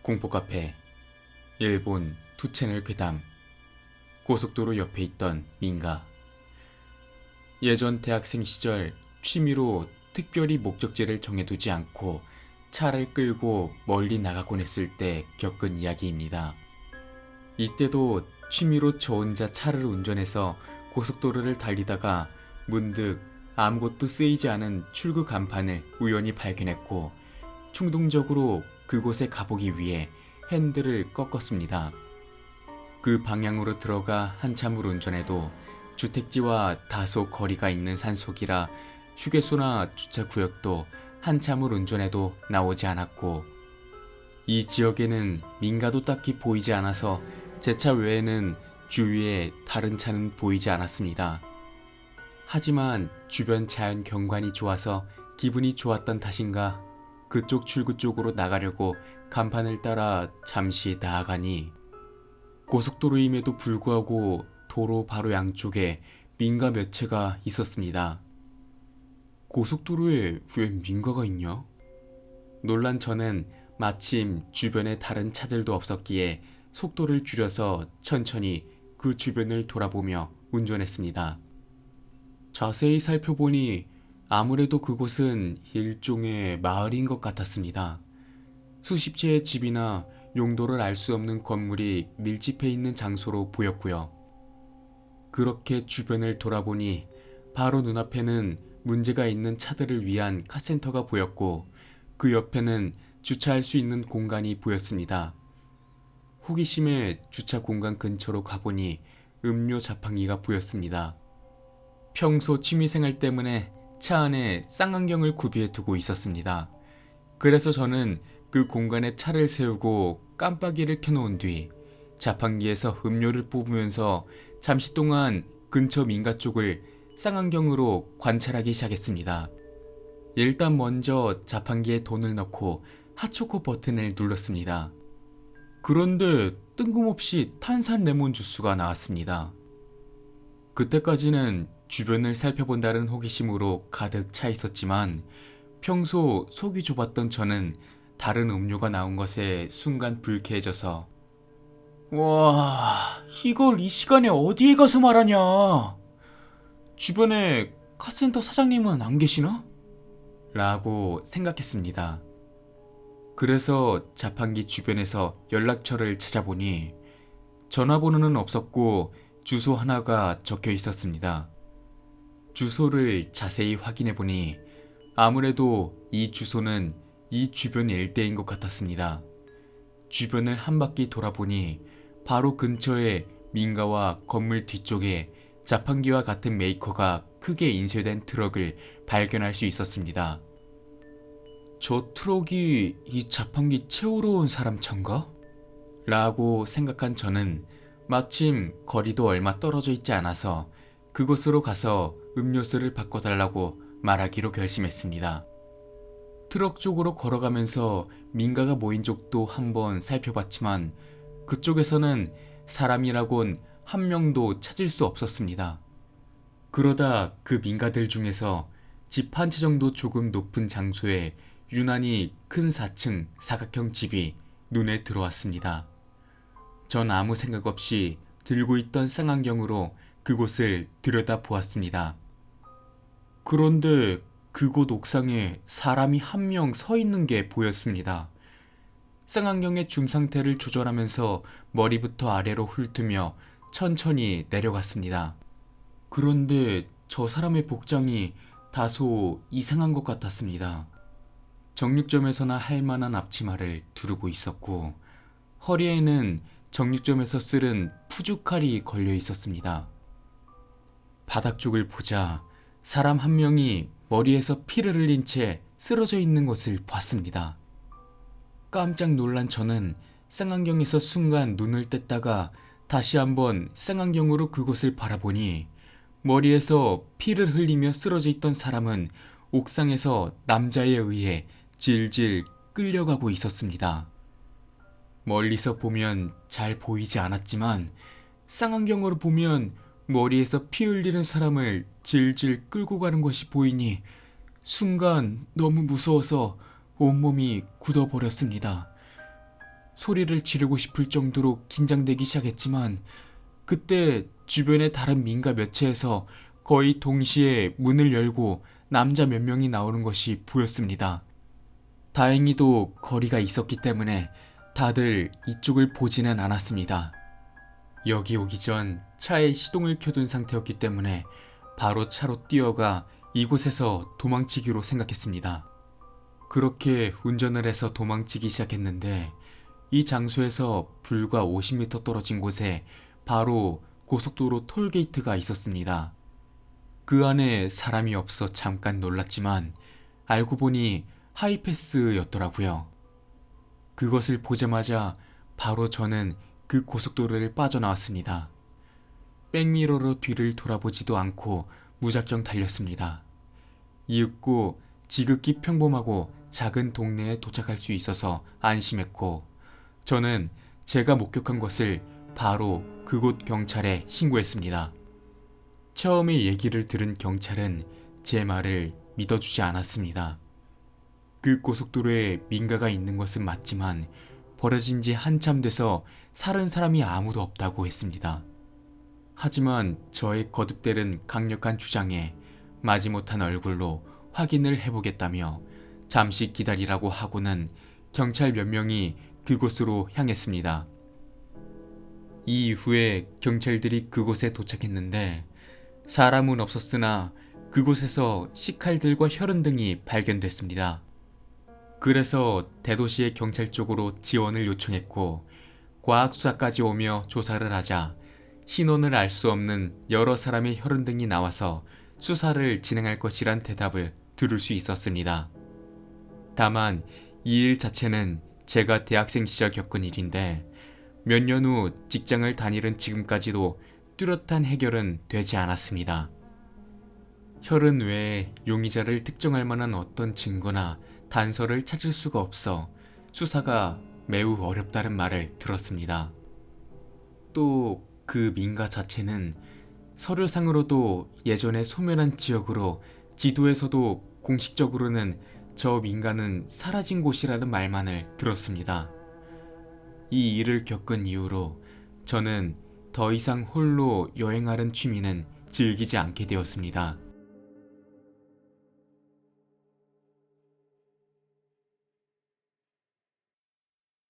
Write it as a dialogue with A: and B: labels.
A: 공포카페 일본 투채널 괴담. 고속도로 옆에 있던 민가. 예전 대학생 시절 취미로 특별히 목적지를 정해두지 않고 차를 끌고 멀리 나가곤 했을 때 겪은 이야기입니다. 이때도 취미로 저 혼자 차를 운전해서 고속도로를 달리다가 문득 아무것도 쓰이지 않은 출구 간판을 우연히 발견했고 충동적으로 그곳에 가보기 위해 핸들을 꺾었습니다. 그 방향으로 들어가 한참을 운전해도 주택지와 다소 거리가 있는 산속이라 휴게소나 주차구역도 한참을 운전해도 나오지 않았고, 이 지역에는 민가도 딱히 보이지 않아서 제 차 외에는 주위에 다른 차는 보이지 않았습니다. 하지만 주변 자연 경관이 좋아서 기분이 좋았던 탓인가 그쪽 출구 쪽으로 나가려고 간판을 따라 잠시 나아가니 고속도로임에도 불구하고 도로 바로 양쪽에 민가 몇 채가 있었습니다. 고속도로에 왜 민가가 있냐? 놀란 저는 마침 주변에 다른 차들도 없었기에 속도를 줄여서 천천히 그 주변을 돌아보며 운전했습니다. 자세히 살펴보니 아무래도 그곳은 일종의 마을인 것 같았습니다. 수십 채의 집이나 용도를 알 수 없는 건물이 밀집해 있는 장소로 보였고요. 그렇게 주변을 돌아보니 바로 눈앞에는 문제가 있는 차들을 위한 카센터가 보였고, 그 옆에는 주차할 수 있는 공간이 보였습니다. 호기심에 주차 공간 근처로 가보니 음료 자판기가 보였습니다. 평소 취미생활 때문에 차 안에 쌍안경을 구비해 두고 있었습니다. 그래서 저는 그 공간에 차를 세우고 깜빡이를 켜놓은 뒤 자판기에서 음료를 뽑으면서 잠시 동안 근처 민가 쪽을 쌍안경으로 관찰하기 시작했습니다. 일단 먼저 자판기에 돈을 넣고 핫초코 버튼을 눌렀습니다. 그런데 뜬금없이 탄산 레몬 주스가 나왔습니다. 그때까지는 주변을 살펴본다는 호기심으로 가득 차 있었지만 평소 속이 좁았던 저는 다른 음료가 나온 것에 순간 불쾌해져서 와, 이걸 이 시간에 어디에 가서 말하냐? 주변에 카센터 사장님은 안 계시나? 라고 생각했습니다. 그래서 자판기 주변에서 연락처를 찾아보니 전화번호는 없었고 주소 하나가 적혀 있었습니다. 주소를 자세히 확인해보니 아무래도 이 주소는 이 주변 일대인 것 같았습니다. 주변을 한 바퀴 돌아보니 바로 근처에 민가와 건물 뒤쪽에 자판기와 같은 메이커가 크게 인쇄된 트럭을 발견할 수 있었습니다. 저 트럭이 이 자판기 채우러 온 사람 차인가? 라고 생각한 저는 마침 거리도 얼마 떨어져 있지 않아서 그곳으로 가서 음료수를 바꿔달라고 말하기로 결심했습니다. 트럭 쪽으로 걸어가면서 민가가 모인 쪽도 한번 살펴봤지만 그쪽에서는 사람이라곤 한 명도 찾을 수 없었습니다. 그러다 그 민가들 중에서 집 한 채 정도 조금 높은 장소에 유난히 큰 4층 사각형 집이 눈에 들어왔습니다. 전 아무 생각 없이 들고 있던 쌍안경으로 그곳을 들여다보았습니다. 그런데 그곳 옥상에 사람이 한 명 서 있는 게 보였습니다. 쌍안경의 줌 상태를 조절하면서 머리부터 아래로 훑으며 천천히 내려갔습니다. 그런데 저 사람의 복장이 다소 이상한 것 같았습니다. 정육점에서나 할 만한 앞치마를 두르고 있었고 허리에는 정육점에서 쓸은 푸주칼이 걸려 있었습니다. 바닥 쪽을 보자 사람 한 명이 머리에서 피를 흘린 채 쓰러져 있는 것을 봤습니다. 깜짝 놀란 저는 쌍안경에서 순간 눈을 뗐다가 다시 한번 쌍안경으로 그곳을 바라보니 머리에서 피를 흘리며 쓰러져 있던 사람은 옥상에서 남자에 의해 질질 끌려가고 있었습니다. 멀리서 보면 잘 보이지 않았지만 쌍안경으로 보면 머리에서 피 흘리는 사람을 질질 끌고 가는 것이 보이니 순간 너무 무서워서 온몸이 굳어버렸습니다. 소리를 지르고 싶을 정도로 긴장되기 시작했지만 그때 주변의 다른 민가 매체에서 거의 동시에 문을 열고 남자 몇 명이 나오는 것이 보였습니다. 다행히도 거리가 있었기 때문에 다들 이쪽을 보지는 않았습니다. 여기 오기 전 차에 시동을 켜둔 상태였기 때문에 바로 차로 뛰어가 이곳에서 도망치기로 생각했습니다. 그렇게 운전을 해서 도망치기 시작했는데 이 장소에서 불과 50m 떨어진 곳에 바로 고속도로 톨게이트가 있었습니다. 그 안에 사람이 없어 잠깐 놀랐지만 알고 보니 하이패스였더라고요. 그것을 보자마자 바로 저는 그 고속도로를 빠져나왔습니다. 백미러로 뒤를 돌아보지도 않고 무작정 달렸습니다. 이윽고 지극히 평범하고 작은 동네에 도착할 수 있어서 안심했고 저는 제가 목격한 것을 바로 그곳 경찰에 신고했습니다. 처음에 얘기를 들은 경찰은 제 말을 믿어주지 않았습니다. 그 고속도로에 민가가 있는 것은 맞지만 버려진 지 한참 돼서 살은 사람이 아무도 없다고 했습니다. 하지만 저의 거듭되는 강력한 주장에 마지못한 얼굴로 확인을 해보겠다며 잠시 기다리라고 하고는 경찰 몇 명이 그곳으로 향했습니다. 이 이후에 경찰들이 그곳에 도착했는데 사람은 없었으나 그곳에서 식칼들과 혈흔등이 발견됐습니다. 그래서 대도시의 경찰 쪽으로 지원을 요청했고 과학수사까지 오며 조사를 하자 신원을 알 수 없는 여러 사람의 혈흔등이 나와서 수사를 진행할 것이란 대답을 들을 수 있었습니다. 다만 이 일 자체는 제가 대학생 시절 겪은 일인데 몇 년 후 직장을 다니는 지금까지도 뚜렷한 해결은 되지 않았습니다. 혈흔 외에 용의자를 특정할 만한 어떤 증거나 단서를 찾을 수가 없어 수사가 매우 어렵다는 말을 들었습니다. 또 그 민가 자체는 서류상으로도 예전에 소멸한 지역으로 지도에서도 공식적으로는 저 민가는 사라진 곳이라는 말만을 들었습니다. 이 일을 겪은 이후로 저는 더 이상 홀로 여행하는 취미는 즐기지 않게 되었습니다.